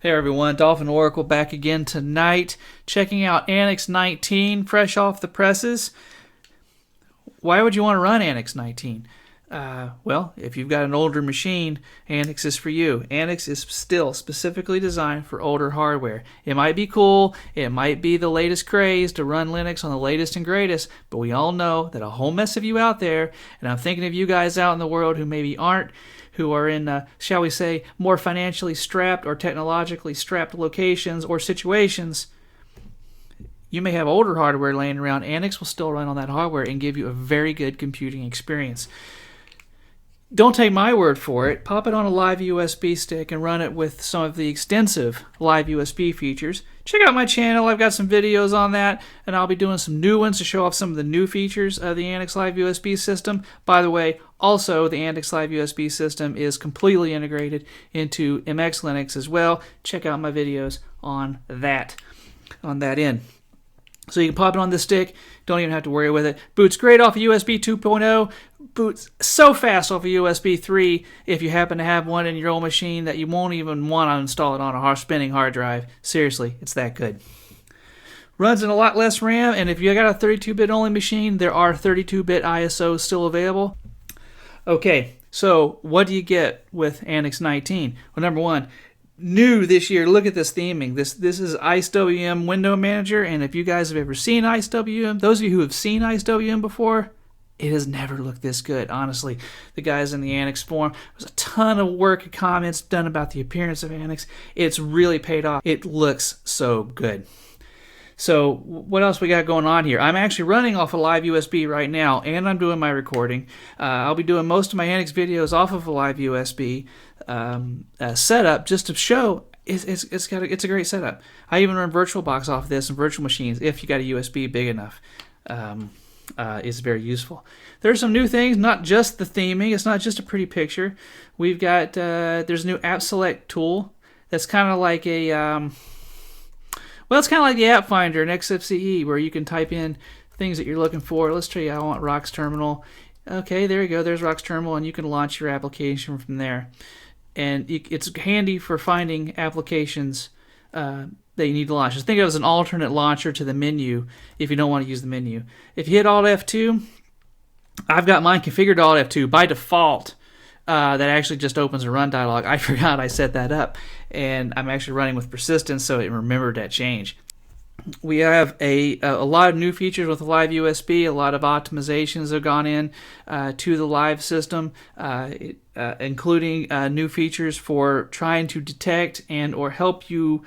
Hey everyone, Dolphin Oracle back again tonight, checking out antiX 19, fresh off the presses. Why would you want to run antiX 19? Well, if you've got an older machine, antiX is for you. antiX is still specifically designed for older hardware. It might be cool, it might be the latest craze to run Linux on the latest and greatest, but we all know that a whole mess of you out there, and I'm thinking of you guys out in the world who maybe aren't, who are in, shall we say, more financially strapped or technologically strapped locations or situations. You may have older hardware laying around. antiX will still run on that hardware and give you a very good computing experience. Don't take my word for it. Pop it on a live USB stick and run it with some of the extensive live USB features. Check out my channel. I've got some videos on that, and I'll be doing some new ones to show off some of the new features of the antiX Live USB system. By the way, also the antiX Live USB system is completely integrated into MX Linux as well. Check out my videos on that end. So you can pop it on the stick. Don't even have to worry with it. Boots great off of USB 2.0. Boots so fast off of USB 3 if you happen to have one in your old machine that you won't even want to install it on a spinning hard drive. Seriously, it's that good. Runs in a lot less RAM, and if you got a 32-bit only machine, there are 32-bit ISOs still available. Okay, so what do you get with antiX 19? Well, number one, new this year, look at this theming. This is IceWM Window Manager, and if you guys have ever seen IceWM, those of you who have seen IceWM before, it has never looked this good, honestly. The guys in the antiX forum, there's a ton of work and comments done about the appearance of antiX. It's really paid off. It looks so good. So what else we got going on here? I'm actually running off a live USB right now, and I'm doing my recording. I'll be doing most of my antiX videos off of a live USB setup just to show it's a great setup. I even run VirtualBox off of this and virtual machines if you got a USB big enough. Is very useful. There's some new things, not just the theming. It's not just a pretty picture. We've got there's a new app select tool that's kind of like a well, it's kind of like the app finder in XFCE where you can type in things that you're looking for. Let's try. I want Rox Terminal. Okay, there you go. There's Rox Terminal, and you can launch your application from there. And it's handy for finding applications that you need to launch. Just think of it as an alternate launcher to the menu if you don't want to use the menu. If you hit Alt F2, I've got mine configured to Alt F2 by default. That actually just opens a run dialog. I forgot I set that up, and I'm actually running with persistence, so it remembered that change. We have a lot of new features with the live USB. A lot of optimizations have gone in to the live system, including new features for trying to detect and or help you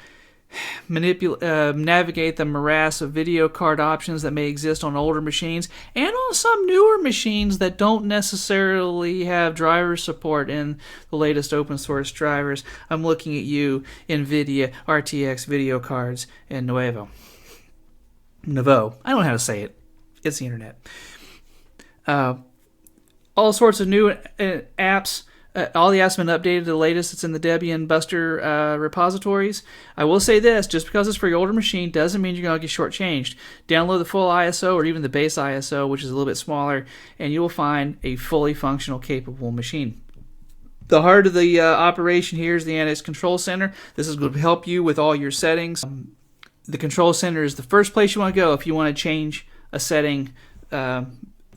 navigate the morass of video card options that may exist on older machines and on some newer machines that don't necessarily have driver support in the latest open source drivers. I'm looking at you, NVIDIA RTX video cards and Nouveau. I don't know how to say it. It's the internet. All sorts of new apps. All the apps have been updated to the latest. It's in the Debian Buster repositories. I will say this, just because it's for your older machine doesn't mean you're going to get shortchanged. Download the full ISO or even the base ISO, which is a little bit smaller, and you will find a fully functional, capable machine. The heart of the operation here is the antiX Control Center. This is going to help you with all your settings. The Control Center is the first place you want to go if you want to change a setting.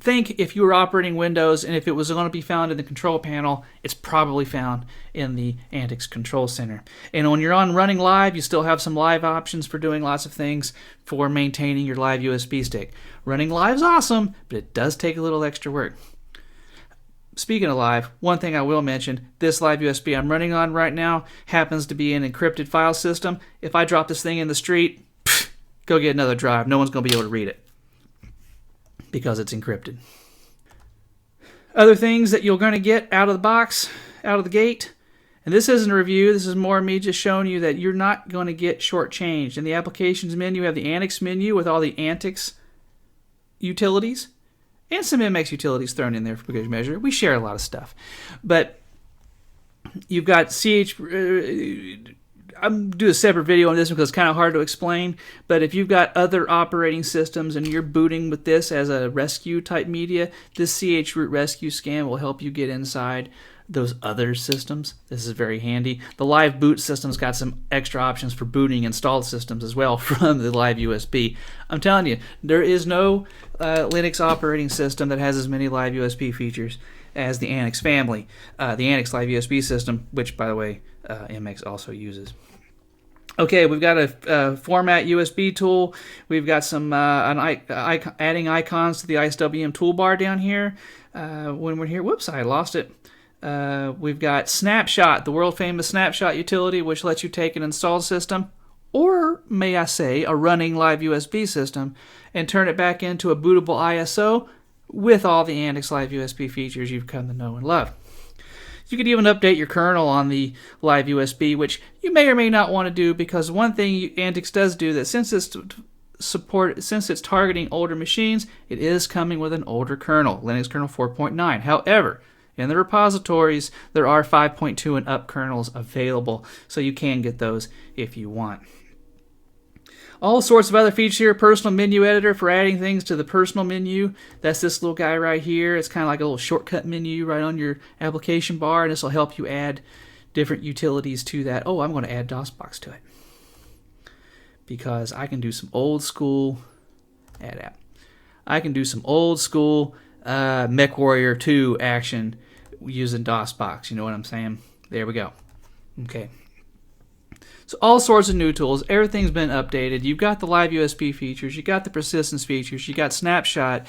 Think if you were operating Windows and if it was going to be found in the control panel, it's probably found in the antiX Control Center. And when you're on running live, you still have some live options for doing lots of things for maintaining your live USB stick. Running live is awesome, but it does take a little extra work. Speaking of live, one thing I will mention, this live USB I'm running on right now happens to be an encrypted file system. If I drop this thing in the street, go get another drive. No one's going to be able to read it, because it's encrypted. Other things that you're going to get out of the box, out of the gate, and this isn't a review, this is more me just showing you that you're not going to get shortchanged. In the applications menu, you have the antiX menu with all the antiX utilities, and some MX utilities thrown in there for good measure. We share a lot of stuff. But you've got I'm do a separate video on this because it's kind of hard to explain, but if you've got other operating systems and you're booting with this as a rescue type media, this chroot rescue scan will help you get inside those other systems, this is very handy. The live boot system's got some extra options for booting installed systems as well from the live USB. I'm telling you, there is no Linux operating system that has as many live USB features as the antiX family. The antiX live USB system, which, by the way, MX also uses. Okay, we've got a format USB tool. We've got some adding icons to the IceWM toolbar down here. When we're here, whoops, I lost it. We've got Snapshot, the world famous Snapshot utility, which lets you take an installed system, or may I say, a running live USB system, and turn it back into a bootable ISO with all the antiX live USB features you've come to know and love. You could even update your kernel on the live USB, which you may or may not want to do, because one thing antiX does do, that since it's targeting older machines, it is coming with an older kernel, Linux kernel 4.9. However, in the repositories, there are 5.2 and up kernels available, so you can get those if you want. All sorts of other features here. Personal menu editor for adding things to the personal menu. That's this little guy right here. It's kind of like a little shortcut menu right on your application bar, and this will help you add different utilities to that. Oh, I'm going to add DOSBox to it, because I can do some old school add app. I can do some old school MechWarrior 2 action using DOSBox. You know what I'm saying? There we go. Okay. So all sorts of new tools. Everything's been updated. You've got the live USB features. You got the persistence features. You got Snapshot.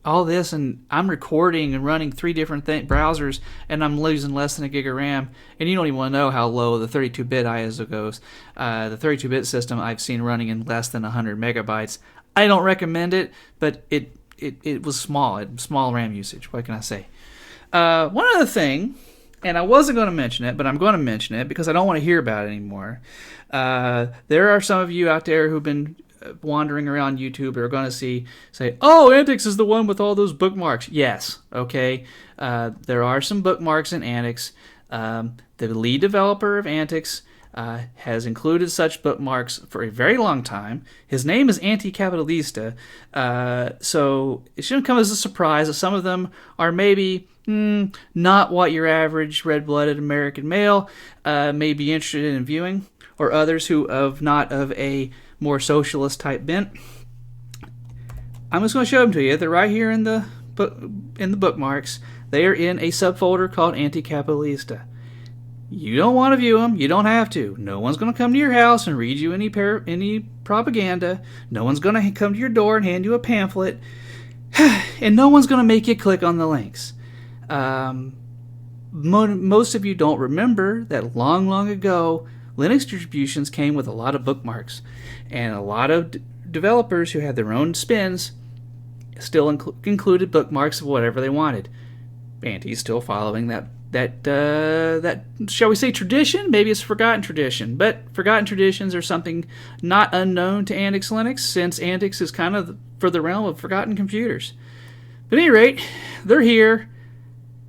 All this, and I'm recording and running 3 different browsers, and I'm losing less than a gig of RAM. And you don't even want to know how low the 32-bit ISO goes. The 32-bit system I've seen running in less than 100 megabytes. I don't recommend it, but it was small. It small RAM usage. What can I say? One other thing, and I wasn't going to mention it, but I'm going to mention it because I don't want to hear about it anymore. There are some of you out there who've been wandering around YouTube are going to say, oh, antiX is the one with all those bookmarks. Yes, okay. There are some bookmarks in antiX. The lead developer of antiX has included such bookmarks for a very long time. His name is Anticapitalista, so it shouldn't come as a surprise that some of them are maybe not what your average red-blooded American male may be interested in viewing, or others who not of a more socialist type bent. I'm just going to show them to you. They're right here in the bookmarks. They are in a subfolder called Anticapitalista. You don't want to view them. You don't have to. No one's going to come to your house and read you any propaganda. No one's going to come to your door and hand you a pamphlet. And no one's going to make you click on the links. Most of you don't remember that long ago, Linux distributions came with a lot of bookmarks. And a lot of developers who had their own spins still included bookmarks of whatever they wanted. Anti's still following that shall we say tradition? Maybe it's a forgotten tradition, but forgotten traditions are something not unknown to antiX Linux, since antiX is kind of for the realm of forgotten computers. But at any rate, they're here.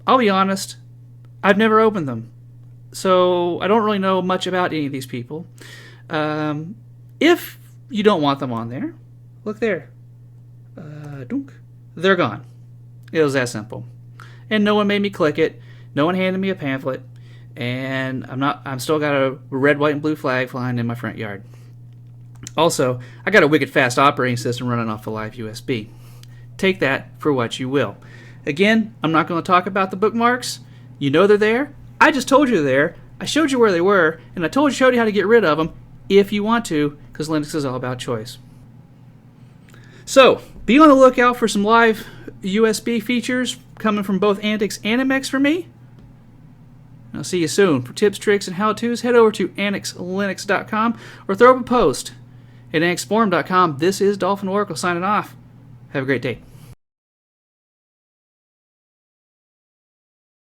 I'll be honest, I've never opened them, so I don't really know much about any of these people. If you don't want them on there, look there. They're gone. It was that simple. And no one made me click it. No one handed me a pamphlet, and I'm still got a red, white, and blue flag flying in my front yard. Also, I got a wicked fast operating system running off the live USB. Take that for what you will. Again, I'm not going to talk about the bookmarks. You know they're there. I just told you they're there. I showed you where they were, and I showed you how to get rid of them if you want to, because Linux is all about choice. So, be on the lookout for some live USB features coming from both antiX and MX for me. I'll see you soon. For tips, tricks, and how-tos, head over to antixlinux.com or throw up a post at antixforum.com. This is Dolphin Oracle signing off. Have a great day.